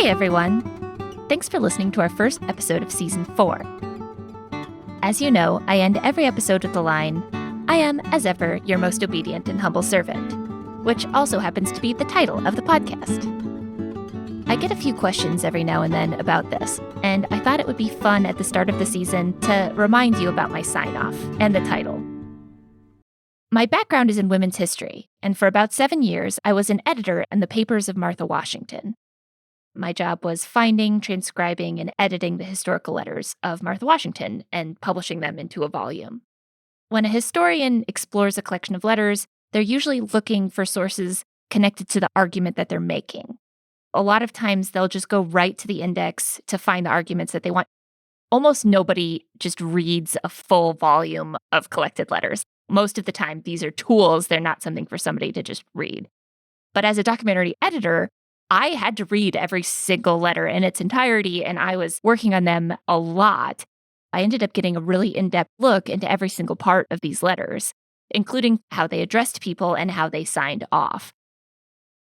Hey everyone! Thanks for listening to our first episode of Season 4. As you know, I end every episode with the line, "I am, as ever, your most obedient and humble servant," which also happens to be the title of the podcast. I get a few questions every now and then about this, and I thought it would be fun at the start of the season to remind you about my sign-off and the title. My background is in women's history, and for about 7 years, I was an editor in the papers of Martha Washington. My job was finding, transcribing, and editing the historical letters of Martha Washington and publishing them into a volume. When a historian explores a collection of letters, they're usually looking for sources connected to the argument that they're making. A lot of times, they'll just go right to the index to find the arguments that they want. Almost nobody just reads a full volume of collected letters. Most of the time, these are tools. They're not something for somebody to just read. But as a documentary editor, I had to read every single letter in its entirety, and I was working on them a lot. I ended up getting a really in-depth look into every single part of these letters, including how they addressed people and how they signed off.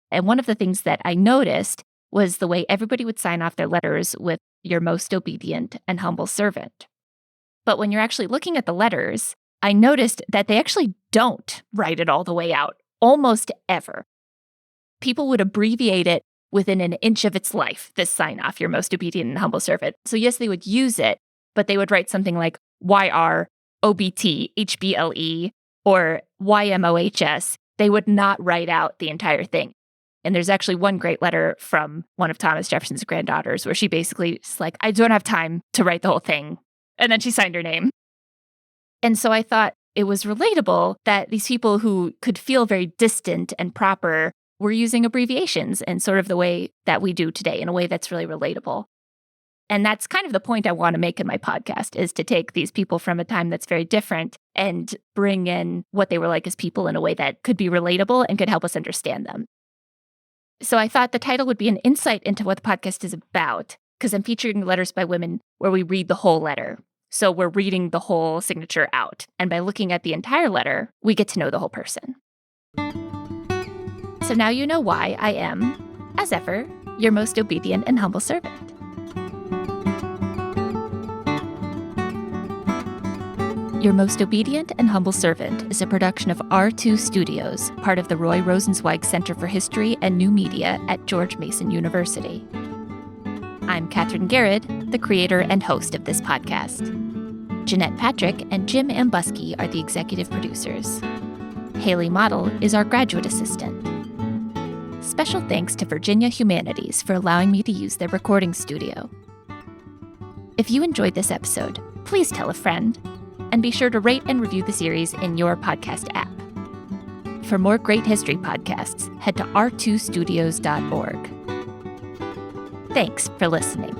And one of the things that I noticed was the way everybody would sign off their letters with "your most obedient and humble servant." But when you're actually looking at the letters, I noticed that they actually don't write it all the way out, almost ever. People would abbreviate it within an inch of its life, this sign-off, "your most obedient and humble servant." So yes, they would use it, but they would write something like YR, OBT, HBLE, or YMOHS. They would not write out the entire thing. And there's actually one great letter from one of Thomas Jefferson's granddaughters where she basically is like, "I don't have time to write the whole thing." And then she signed her name. And so I thought it was relatable that these people who could feel very distant and proper were using abbreviations in sort of the way that we do today, in a way that's really relatable. And that's kind of the point I want to make in my podcast, is to take these people from a time that's very different and bring in what they were like as people in a way that could be relatable and could help us understand them. So I thought the title would be an insight into what the podcast is about, because I'm featuring letters by women where we read the whole letter. So we're reading the whole signature out. And by looking at the entire letter, we get to know the whole person. So now you know why I am, as ever, your most obedient and humble servant. Your Most Obedient and Humble Servant is a production of R2 Studios, part of the Roy Rosenzweig Center for History and New Media at George Mason University. I'm Kathryn Gehred, the creator and host of this podcast. Jeanette Patrick and Jim Ambuski are the executive producers. Haley Model is our graduate assistant. Special thanks to Virginia Humanities for allowing me to use their recording studio. If you enjoyed this episode, please tell a friend, and be sure to rate and review the series in your podcast app. For more great history podcasts, head to r2studios.org. Thanks for listening.